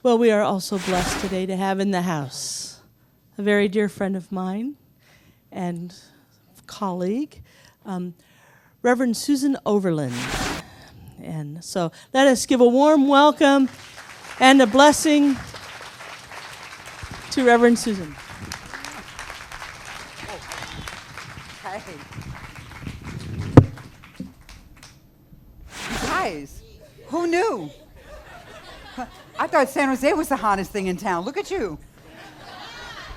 Well, we are also blessed today to have in the house a very dear friend of mine and colleague, Reverend Susan Overland. And so let us give a warm welcome and a blessing to Reverend Susan. Hey. You guys, who knew? I thought San Jose was the hottest thing in town. Look at you.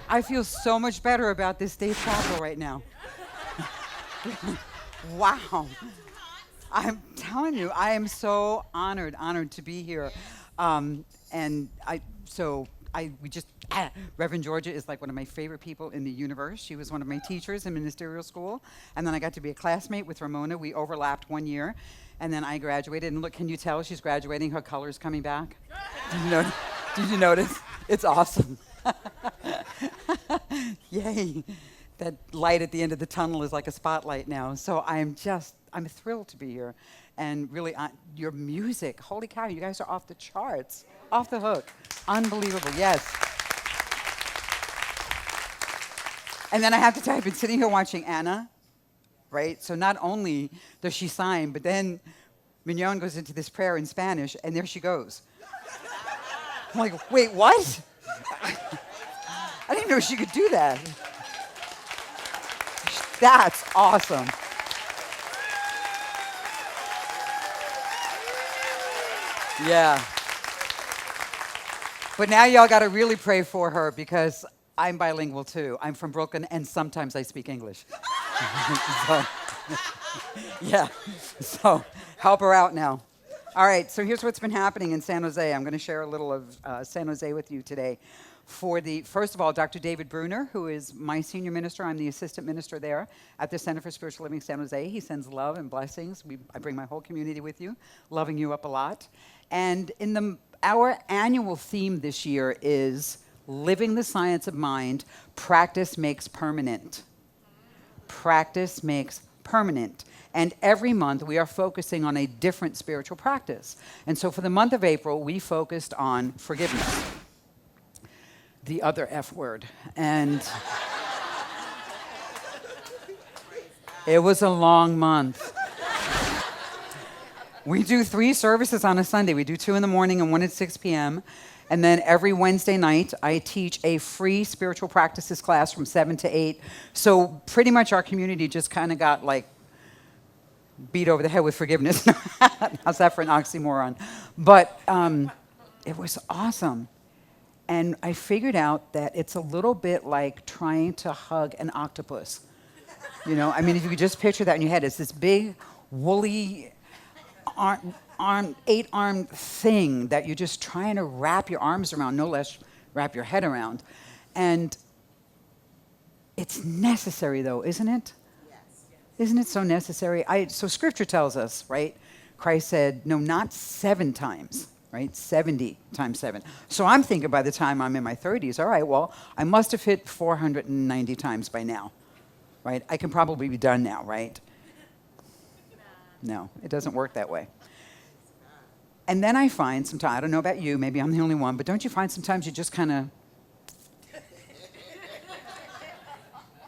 I feel so much better about this state capital right now. Wow. I'm telling you, I am so honored to be here. Reverend Georgia is like one of my favorite people in the universe. She was one of my teachers in ministerial school. And then I got to be a classmate with Ramona. We overlapped 1 year. And then I graduated. And look, can you tell she's graduating? Her color's coming back. Did you notice? It's awesome. Yay. That light at the end of the tunnel is like a spotlight now. So I'm thrilled to be here. And really, your music, holy cow, you guys are off the charts, off the hook. Unbelievable, yes. And then I have to tell you, I've been sitting here watching Anna, right? So not only does she sign, but then Mignon goes into this prayer in Spanish, and there she goes. I'm like, wait, what? I didn't know she could do that. That's awesome. Yeah. But now y'all got to really pray for her because I'm bilingual too. I'm from Brooklyn and sometimes I speak English. So help her out now. All right, so here's what's been happening in San Jose. I'm going to share a little of San Jose with you today. First of all, Dr. David Bruner, who is my senior minister. I'm the assistant minister there at the Center for Spiritual Living San Jose. He sends love and blessings. I bring my whole community with you, loving you up a lot. And our annual theme this year is Living the Science of Mind, Practice Makes Permanent. Practice makes permanent. And every month we are focusing on a different spiritual practice. And so for the month of April, we focused on forgiveness. The other F word. And it was a long month. We do 3 services on a Sunday. We do 2 in the morning and 1 at 6 p.m. And then every Wednesday night, I teach a free spiritual practices class from 7 to 8. So pretty much our community just kind of got like beat over the head with forgiveness. How's that for an oxymoron? But it was awesome. And I figured out that it's a little bit like trying to hug an octopus. You know, I mean, if you could just picture that in your head, it's this big, woolly, 8-armed thing that you're just trying to wrap your arms around, no less wrap your head around. And it's necessary, though, isn't it? Yes. Isn't it so necessary? So Scripture tells us, right? Christ said, no, not 7 times. Right? 70 times 7. So I'm thinking by the time I'm in my 30s, all right, well, I must have hit 490 times by now, right? I can probably be done now, right? No, it doesn't work that way. And then I find sometimes, I don't know about you, maybe I'm the only one, but don't you find sometimes you just kind of,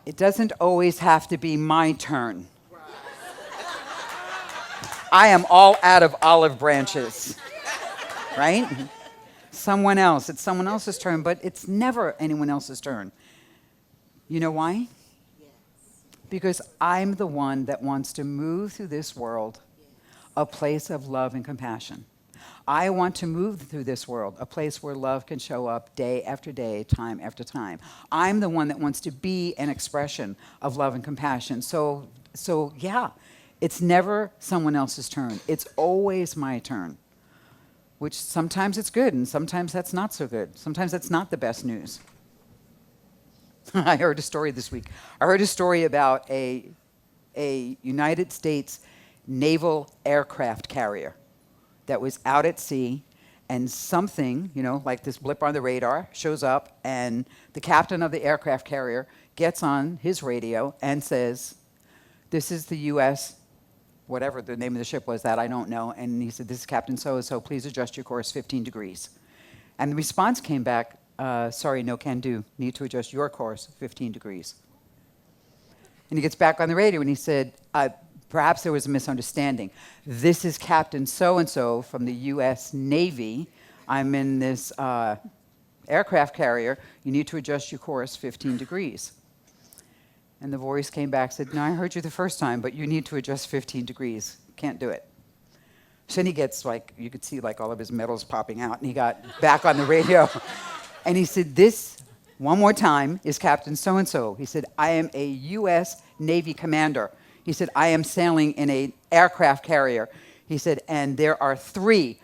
it doesn't always have to be my turn. I am all out of olive branches. Right? Someone else. It's someone else's turn, but it's never anyone else's turn. You know why? Yes. Because I'm the one that wants to move through this world a place of love and compassion. I want to move through this world a place where love can show up day after day, time after time. I'm the one that wants to be an expression of love and compassion. So yeah, it's never someone else's turn. It's always my turn. Which sometimes it's good, and sometimes that's not so good. Sometimes that's not the best news. I heard a story this week. I heard a story about a United States naval aircraft carrier that was out at sea, and something, like this blip on the radar, shows up, and the captain of the aircraft carrier gets on his radio and says, "This is the U.S., whatever the name of the ship was, that I don't know." And he said, "This is Captain so-and-so, please adjust your course 15 degrees. And the response came back, sorry, no can do. Need to adjust your course 15 degrees. And he gets back on the radio and he said, perhaps there was a misunderstanding. This is Captain so-and-so from the U.S. Navy. I'm in this aircraft carrier. You need to adjust your course 15 degrees. And the voice came back and said, no, I heard you the first time, but you need to adjust 15 degrees. Can't do it. So then he gets like, you could see like all of his medals popping out, and he got back on the radio. And he said, this, one more time, is Captain so-and-so. He said, I am a U.S. Navy commander. He said, I am sailing in an aircraft carrier. He said, and there are 3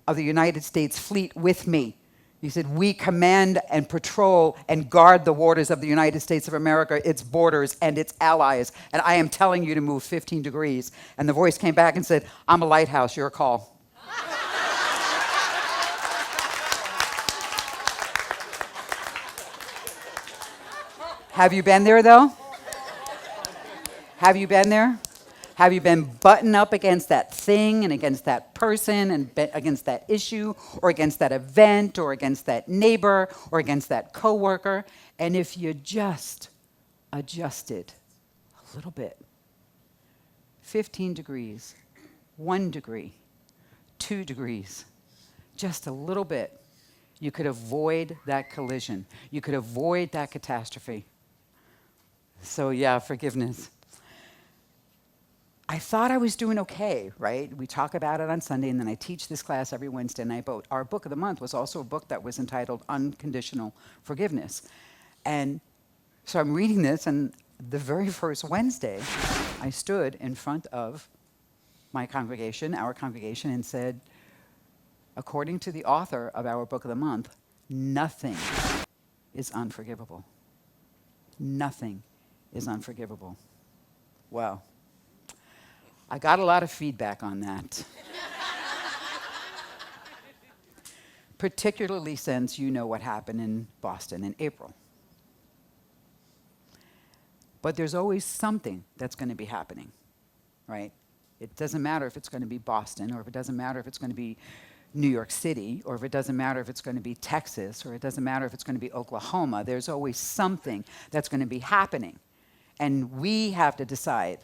of the United States fleet with me. He said, we command and patrol and guard the waters of the United States of America, its borders, and its allies. And I am telling you to move 15 degrees. And the voice came back and said, I'm a lighthouse, your call. Have you been there, though? Have you been there? Have you been buttoned up against that thing and against that person and against that issue or against that event or against that neighbor or against that coworker? And if you just adjusted a little bit, 15 degrees, 1 degree, 2 degrees, just a little bit, you could avoid that collision. You could avoid that catastrophe. So yeah, forgiveness. I thought I was doing okay, right? We talk about it on Sunday, and then I teach this class every Wednesday night. But our book of the month was also a book that was entitled Unconditional Forgiveness. And so I'm reading this, and the very first Wednesday, I stood in front of my congregation, our congregation, and said, according to the author of our book of the month, nothing is unforgivable. Nothing is unforgivable. Wow. I got a lot of feedback on that. Particularly since you know what happened in Boston in April. But there's always something that's going to be happening, right? It doesn't matter if it's going to be Boston, or if it doesn't matter if it's going to be New York City, or if it doesn't matter if it's going to be Texas, or it doesn't matter if it's going to be Oklahoma. There's always something that's going to be happening. And we have to decide,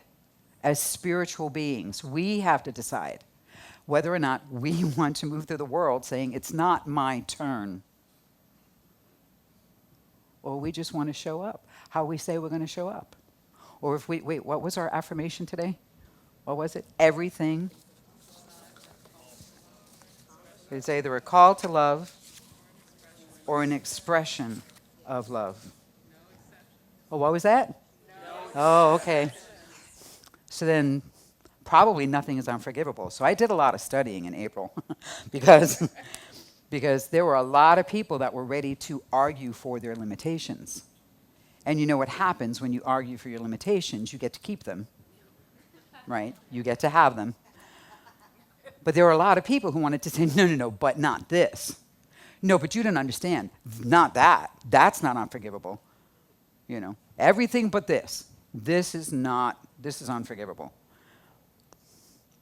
as spiritual beings, we have to decide whether or not we want to move through the world saying, it's not my turn. Or we just want to show up, how we say we're going to show up. Or if wait, what was our affirmation today? What was it? Everything is either a call to love or an expression of love. Oh, what was that? Oh, okay. So then probably nothing is unforgivable. So I did a lot of studying in April because there were a lot of people that were ready to argue for their limitations. And you know what happens when you argue for your limitations? You get to keep them, right? You get to have them. But there were a lot of people who wanted to say, no, but not this. No, but you don't understand. Not that. That's not unforgivable. You know, everything but this. This is unforgivable.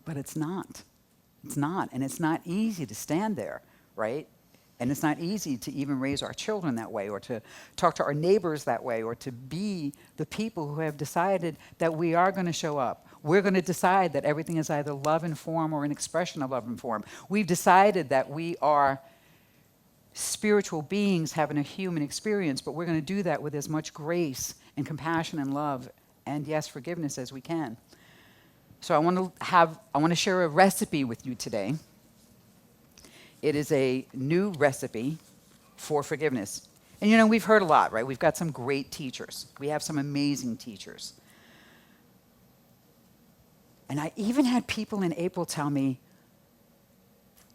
But it's not. It's not. And it's not easy to stand there, right? And it's not easy to even raise our children that way, or to talk to our neighbors that way, or to be the people who have decided that we are going to show up. We're going to decide that everything is either love in form or an expression of love in form. We've decided that we are spiritual beings having a human experience, but we're going to do that with as much grace and compassion and love and, yes, forgiveness as we can. So I want to share a recipe with you today. It is a new recipe for forgiveness. And you know, we've heard a lot, right? We've got some great teachers. We have some amazing teachers. And I even had people in April tell me,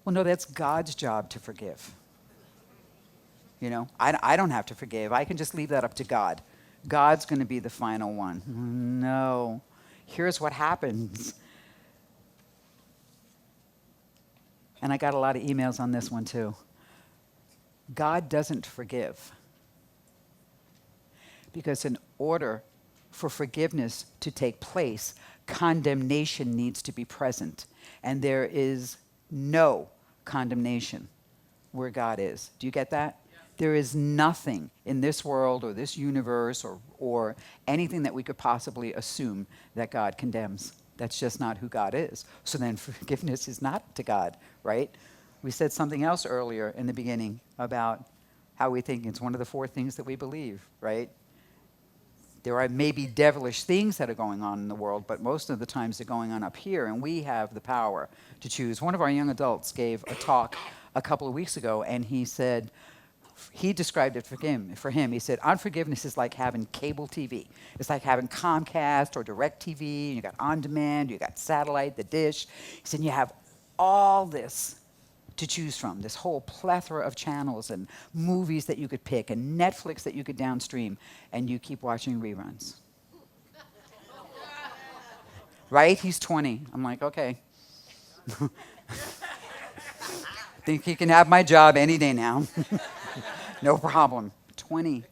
well, no, that's God's job to forgive. You know, I don't have to forgive. I can just leave that up to God. God's going to be the final one. No. Here's what happens. And I got a lot of emails on this one too. God doesn't forgive. Because in order for forgiveness to take place, condemnation needs to be present. And there is no condemnation where God is. Do you get that? There is nothing in this world or this universe or anything that we could possibly assume that God condemns. That's just not who God is. So then forgiveness is not to God, right? We said something else earlier in the beginning about how we think it's one of the 4 things that we believe, right? There are maybe devilish things that are going on in the world, but most of the times they're going on up here, and we have the power to choose. One of our young adults gave a talk a couple of weeks ago, and he said, he described it for him. He said, unforgiveness is like having cable TV. It's like having Comcast or DirecTV, and you got On Demand, you got satellite, the dish. He said, you have all this to choose from, this whole plethora of channels and movies that you could pick and Netflix that you could downstream, and you keep watching reruns. Right? He's 20. I'm like, okay. Think he can have my job any day now. No problem. 20.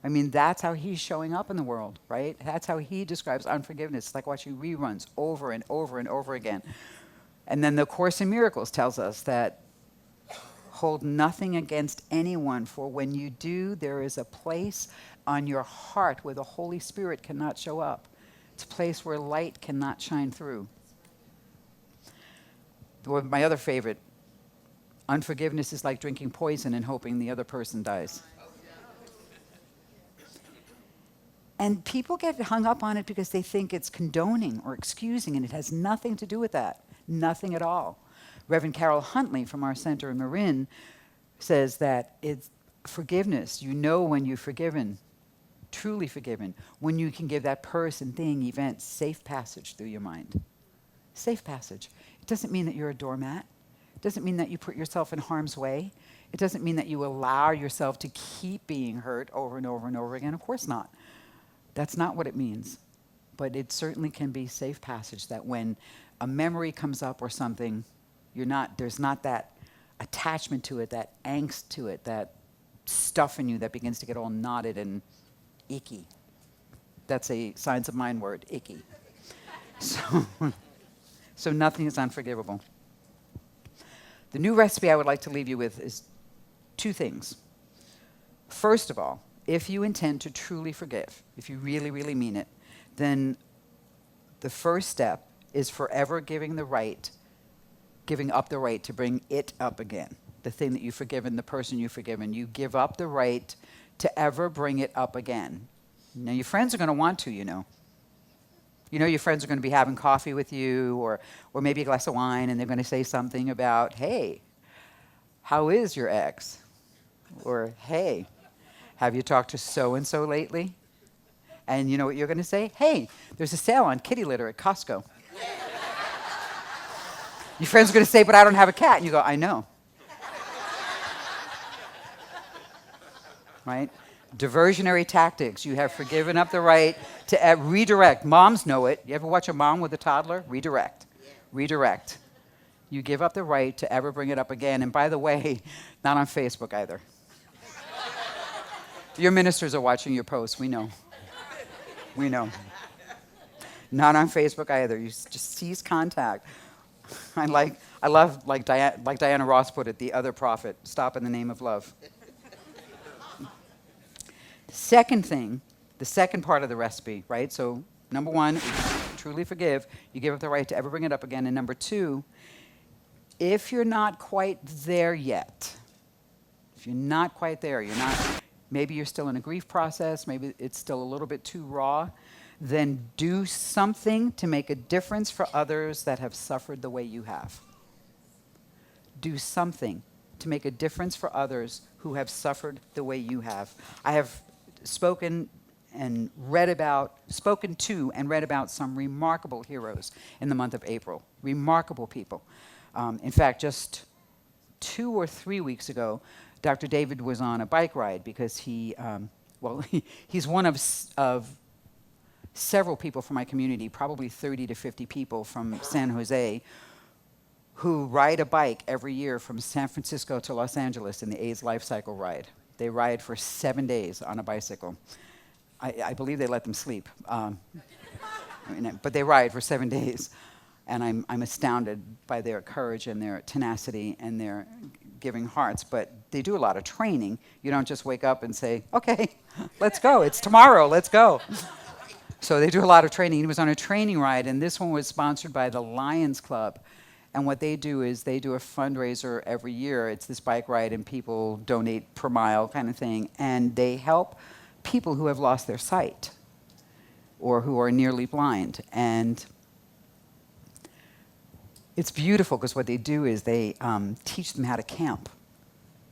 I mean, that's how he's showing up in the world, right? That's how he describes unforgiveness. It's like watching reruns over and over and over again. And then the Course in Miracles tells us that hold nothing against anyone, for when you do, there is a place on your heart where the Holy Spirit cannot show up. It's a place where light cannot shine through. My other favorite, unforgiveness is like drinking poison and hoping the other person dies. And people get hung up on it because they think it's condoning or excusing, and it has nothing to do with that. Nothing at all. Reverend Carol Huntley from our center in Marin says that it's forgiveness. You know when you're forgiven, truly forgiven, when you can give that person, thing, event, safe passage through your mind. Safe passage. It doesn't mean that you're a doormat. It doesn't mean that you put yourself in harm's way. It doesn't mean that you allow yourself to keep being hurt over and over and over again. Of course not. That's not what it means. But it certainly can be safe passage that when a memory comes up or something, there's not that attachment to it, that angst to it, that stuff in you that begins to get all knotted and icky. That's a Science of Mind word, icky. So nothing is unforgivable. The new recipe I would like to leave you with is 2 things. First of all, if you intend to truly forgive, if you really, really mean it, then the first step is forever giving up the right to bring it up again. The thing that you've forgiven, the person you've forgiven. You give up the right to ever bring it up again. Now, your friends are going to want to, you know. You know your friends are going to be having coffee with you or maybe a glass of wine, and they're going to say something about, hey, how is your ex? Or, hey, have you talked to so-and-so lately? And you know what you're going to say? Hey, there's a sale on kitty litter at Costco. Your friend's going to say, but I don't have a cat. And you go, I know. Right? Diversionary tactics. You have forgiven up the right to redirect. Moms know it. You ever watch a mom with a toddler? Redirect. Redirect. You give up the right to ever bring it up again. And by the way, not on Facebook either. Your ministers are watching your posts. We know. We know. Not on Facebook either. You just cease contact. I love, like Diana Ross put it, the other prophet. Stop in the name of love. Second thing, the second part of the recipe, right? So, number 1, truly forgive. You give up the right to ever bring it up again. And number 2, if you're not quite there yet, maybe you're still in a grief process, maybe it's still a little bit too raw, then do something to make a difference for others that have suffered the way you have. Do something to make a difference for others who have suffered the way you have. I have spoken to and read about some remarkable heroes in the month of April. Remarkable people. In fact, just 2 or 3 weeks ago, Dr. David was on a bike ride because he's one of several people from my community, probably 30 to 50 people from San Jose, who ride a bike every year from San Francisco to Los Angeles in the AIDS Life Cycle ride. They ride for 7 days on a bicycle. I believe they let them sleep, but they ride for 7 days. And I'm astounded by their courage and their tenacity and their giving hearts. But they do a lot of training. You don't just wake up and say, okay, let's go. It's tomorrow. Let's go. So they do a lot of training. He was on a training ride, and this one was sponsored by the Lions Club. And what they do is they do a fundraiser every year. It's this bike ride, and people donate per mile kind of thing. And they help people who have lost their sight or who are nearly blind. And it's beautiful because what they do is they teach them how to camp.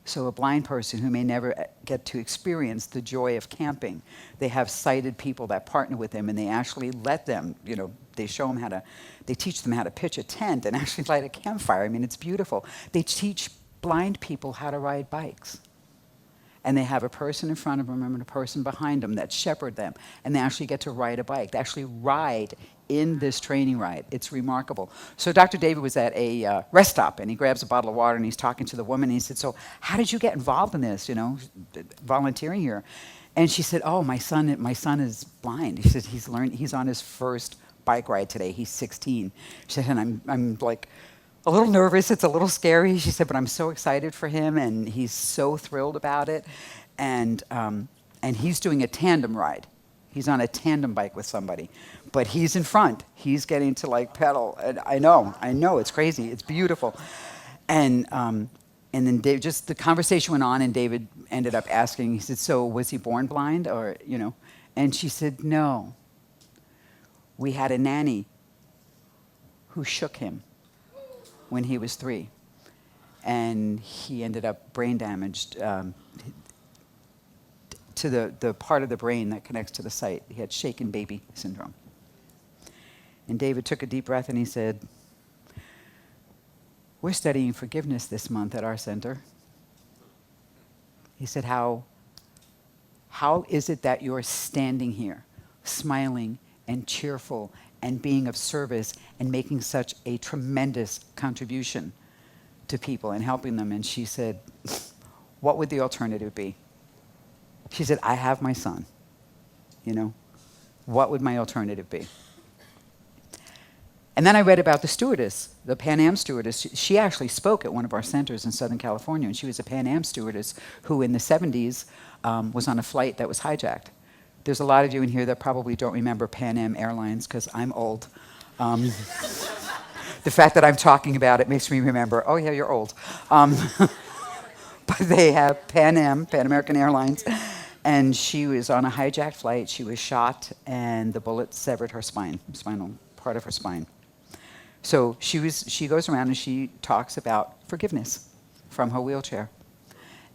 So a blind person who may never get to experience the joy of camping, they have sighted people that partner with them, and they actually let them, they show them they teach them how to pitch a tent and actually light a campfire. I mean, it's beautiful. They teach blind people how to ride bikes. And they have a person in front of them and a person behind them that shepherd them. And they actually get to ride a bike. They actually ride in this training ride. It's remarkable. So Dr. David was at a rest stop, and he grabs a bottle of water, and he's talking to the woman. And he said, so how did you get involved in this, volunteering here? And she said, oh, my son is blind. He said he's on his first bike ride today. He's 16. She said, and I'm like a little nervous. It's a little scary. She said, but I'm so excited for him, and he's so thrilled about it. And he's doing a tandem ride. He's on a tandem bike with somebody, but he's in front. He's getting to pedal. And I know, it's crazy. It's beautiful. And then just the conversation went on, and David ended up asking. He said, "So was he born blind, or?" And she said, "No. We had a nanny who shook him when he was 3, and he ended up brain damaged to the part of the brain that connects to the sight. He had shaken baby syndrome." And David took a deep breath, and he said, "We're studying forgiveness this month at our center." He said, how is it that you're standing here, smiling and cheerful and being of service and making such a tremendous contribution to people and helping them? And she said, what would the alternative be? She said, I have my son. What would my alternative be? And then I read about the stewardess, the Pan Am stewardess. She actually spoke at one of our centers in Southern California, and she was a Pan Am stewardess who in the 70s was on a flight that was hijacked. There's a lot of you in here that probably don't remember Pan Am Airlines because I'm old. The fact that I'm talking about it makes me remember, oh yeah, you're old. But they have Pan American Airlines, and she was on a hijacked flight. She was shot, and the bullet severed her spinal part of her spine. So she goes around and she talks about forgiveness from her wheelchair.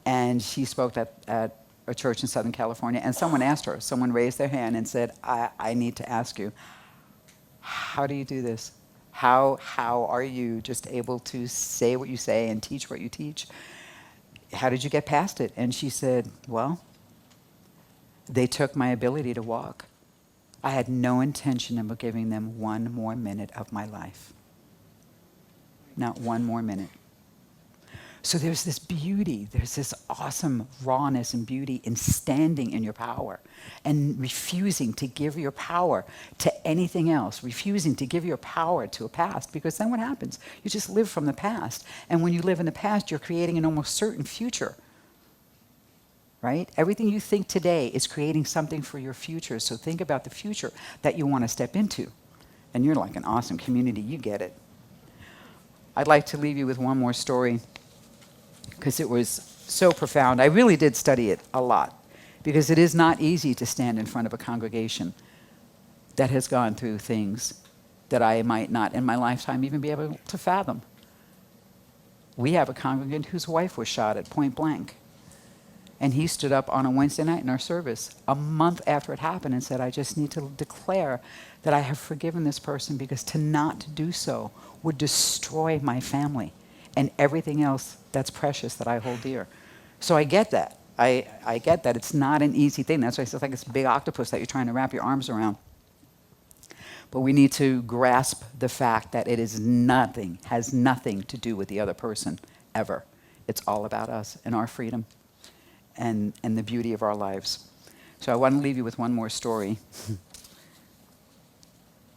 And she spoke at a church in Southern California, and someone raised their hand and said, I need to ask you, how do you do this? How are you just able to say what you say and teach what you teach? How did you get past it? And she said, well, they took my ability to walk. I had no intention of giving them one more minute of my life. Not one more minute. So there's this beauty, there's this awesome rawness and beauty in standing in your power and refusing to give your power to anything else, refusing to give your power to a past, because then what happens? You just live from the past. And when you live in the past, you're creating an almost certain future. Right? Everything you think today is creating something for your future. So think about the future that you want to step into. And you're like an awesome community. You get it. I'd like to leave you with one more story because it was so profound. I really did study it a lot because it is not easy to stand in front of a congregation that has gone through things that I might not in my lifetime even be able to fathom. We have a congregant whose wife was shot at point blank. And he stood up on a Wednesday night in our service a month after it happened and said, I just need to declare that I have forgiven this person because to not do so would destroy my family and everything else that's precious that I hold dear. So I get that. I get that. It's not an easy thing. That's why it's like this big octopus that you're trying to wrap your arms around. But we need to grasp the fact that it is nothing, has nothing to do with the other person, ever. It's all about us and our freedom. And the beauty of our lives. So I want to leave you with one more story.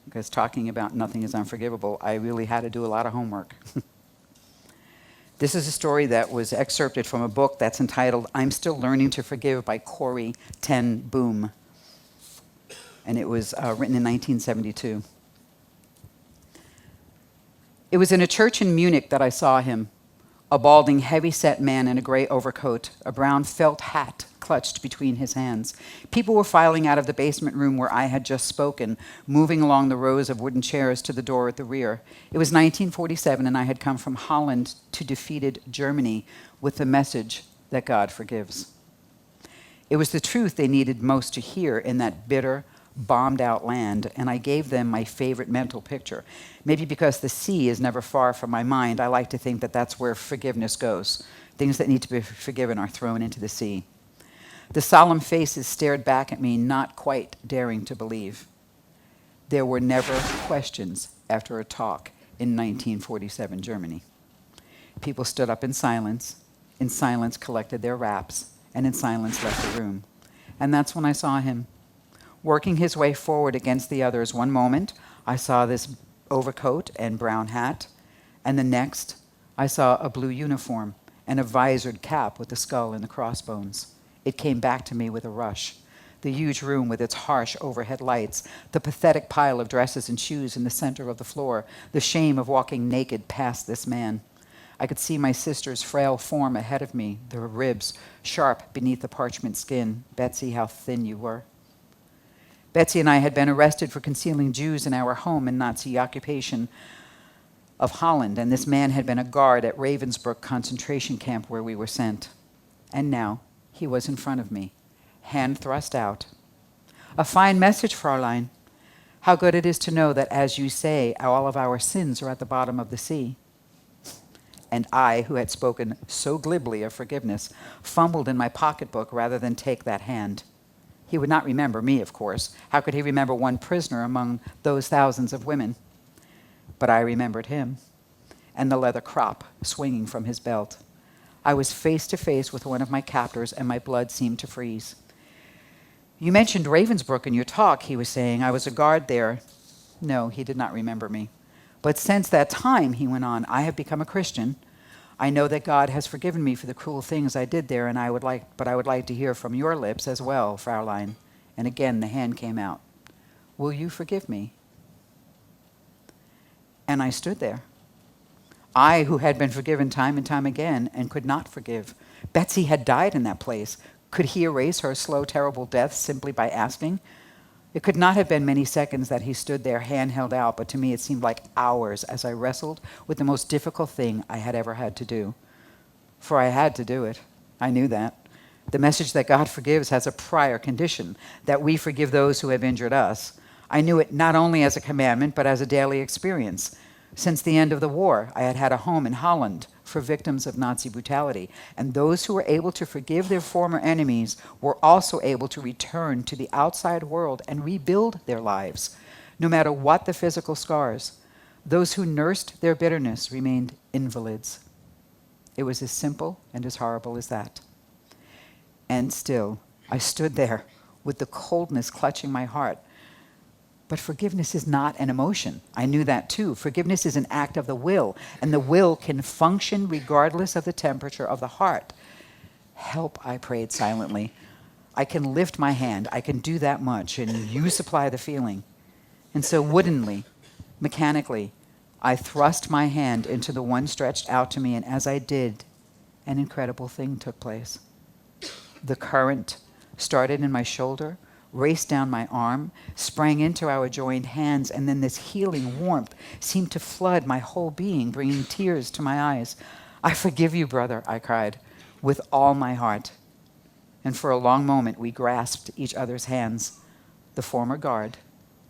because talking about nothing is unforgivable, I really had to do a lot of homework. This is a story that was excerpted from a book that's entitled I'm Still Learning to Forgive by Corrie ten Boom. And it was written in 1972. It was in a church in Munich that I saw him, a balding, heavy-set man in a gray overcoat, a brown felt hat clutched between his hands. People were filing out of the basement room where I had just spoken, moving along the rows of wooden chairs to the door at the rear. It was 1947, and I had come from Holland to defeated Germany with the message that God forgives. It was the truth they needed most to hear in that bitter, bombed-out land, and I gave them my favorite mental picture. Maybe because the sea is never far from my mind, I like to think that that's where forgiveness goes. Things that need to be forgiven are thrown into the sea. The solemn faces stared back at me, not quite daring to believe. There were never questions after a talk in 1947 Germany. People stood up in silence collected their wraps, and in silence left the room. And that's when I saw him, working his way forward against the others. One moment, I saw this overcoat and brown hat, and the next, I saw a blue uniform and a visored cap with the skull and the crossbones. It came back to me with a rush. The huge room with its harsh overhead lights, the pathetic pile of dresses and shoes in the center of the floor, the shame of walking naked past this man. I could see my sister's frail form ahead of me, their ribs sharp beneath the parchment skin. Betsy, how thin you were. Betsy and I had been arrested for concealing Jews in our home in Nazi occupation of Holland, and this man had been a guard at Ravensbrück concentration camp where we were sent. And now he was in front of me, hand thrust out. A fine message, Fraulein. How good it is to know that, as you say, all of our sins are at the bottom of the sea. And I, who had spoken so glibly of forgiveness, fumbled in my pocketbook rather than take that hand. He would not remember me, of course. How could he remember one prisoner among those thousands of women? But I remembered him, and the leather crop swinging from his belt. I was face to face with one of my captors, and my blood seemed to freeze. You mentioned Ravensbrück in your talk, he was saying. I was a guard there. No, he did not remember me. But since that time, he went on, I have become a Christian. I know that God has forgiven me for the cruel things I did there, and I would like to hear from your lips as well, Fraulein. And again, the hand came out. Will you forgive me? And I stood there. I, who had been forgiven time and time again and could not forgive. Betsy had died in that place. Could he erase her slow, terrible death simply by asking? It could not have been many seconds that he stood there, hand held out, but to me it seemed like hours as I wrestled with the most difficult thing I had ever had to do. For I had to do it. I knew that. The message that God forgives has a prior condition, that we forgive those who have injured us. I knew it not only as a commandment, but as a daily experience. Since the end of the war, I had had a home in Holland for victims of Nazi brutality, and those who were able to forgive their former enemies were also able to return to the outside world and rebuild their lives, no matter what the physical scars. Those who nursed their bitterness remained invalids. It was as simple and as horrible as that. And still, I stood there with the coldness clutching my heart. But forgiveness is not an emotion. I knew that too. Forgiveness is an act of the will, and the will can function regardless of the temperature of the heart. Help, I prayed silently. I can lift my hand. I can do that much, and you supply the feeling. And so woodenly, mechanically, I thrust my hand into the one stretched out to me, and as I did, an incredible thing took place. The current started in my shoulder, raced down my arm, sprang into our joined hands, and then this healing warmth seemed to flood my whole being, bringing tears to my eyes. I forgive you, brother, I cried, with all my heart. And for a long moment we grasped each other's hands, the former guard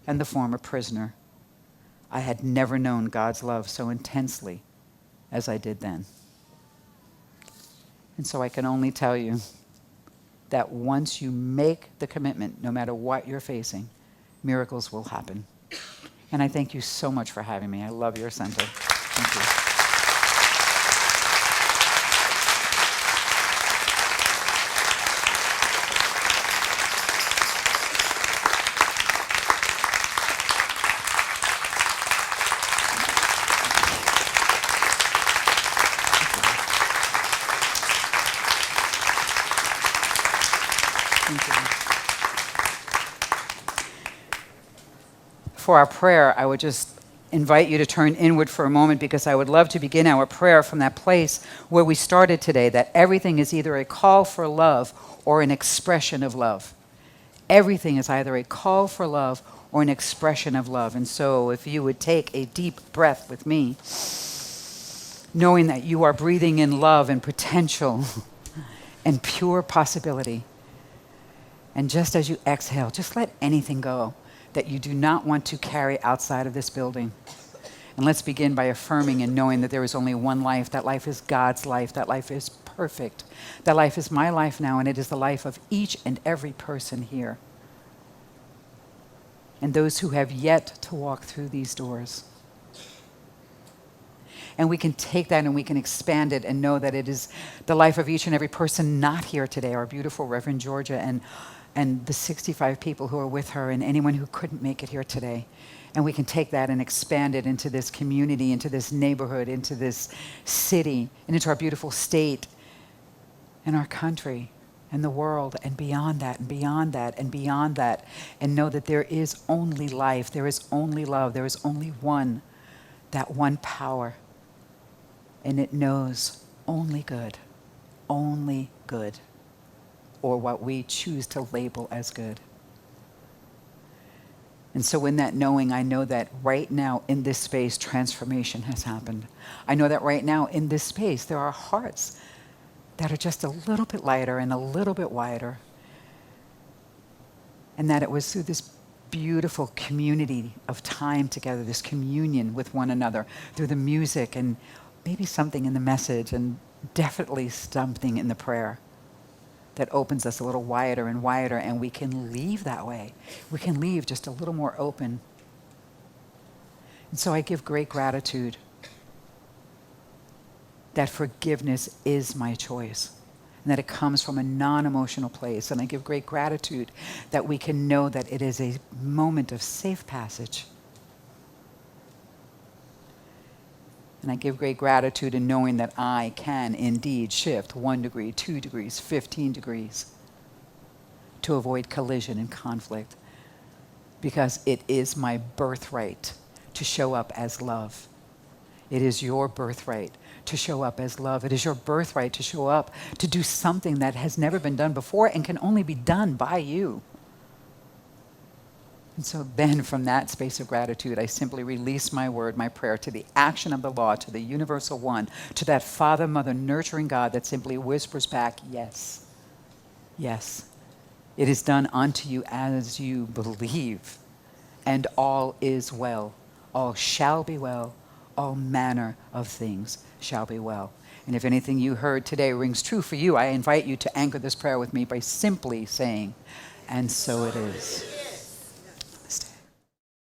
and the former prisoner. I had never known God's love so intensely as I did then. And so I can only tell you that once you make the commitment, no matter what you're facing, miracles will happen. And I thank you so much for having me. I love your center. Thank you. before our prayer, I would just invite you to turn inward for a moment, because I would love to begin our prayer from that place where we started today, that everything is either a call for love or an expression of love. Everything is either a call for love or an expression of love. And so if you would take a deep breath with me, knowing that you are breathing in love and potential and pure possibility. And just as you exhale, just let anything go that you do not want to carry outside of this building. And let's begin by affirming and knowing that there is only one life. That life is God's life. That life is perfect. That life is my life now, and it is the life of each and every person here. And those who have yet to walk through these doors. And we can take that and we can expand it and know that it is the life of each and every person not here today. Our beautiful Reverend Georgia and the 65 people who are with her, and anyone who couldn't make it here today. And we can take that and expand it into this community, into this neighborhood, into this city, and into our beautiful state, and our country, and the world, and beyond that, and beyond that, and beyond that. And know that there is only life, there is only love, there is only one, that one power. And it knows only good, or what we choose to label as good. And so in that knowing, I know that right now in this space, transformation has happened. I know that right now in this space, there are hearts that are just a little bit lighter and a little bit wider. And that it was through this beautiful community of time together, this communion with one another, through the music and maybe something in the message, and definitely something in the prayer, that opens us a little wider and wider, and we can leave that way. We can leave just a little more open. And so I give great gratitude that forgiveness is my choice, and that it comes from a non-emotional place. And I give great gratitude that we can know that it is a moment of safe passage. And I give great gratitude in knowing that I can indeed shift 1 degree, 2 degrees, 15 degrees to avoid collision and conflict, because it is my birthright to show up as love. It is your birthright to show up as love. It is your birthright to show up to do something that has never been done before and can only be done by you. And so then from that space of gratitude, I simply release my word, my prayer, to the action of the law, to the universal one, to that Father, Mother, nurturing God that simply whispers back, yes, yes. It is done unto you as you believe, and all is well. All shall be well. All manner of things shall be well. And if anything you heard today rings true for you, I invite you to anchor this prayer with me by simply saying, and so it is.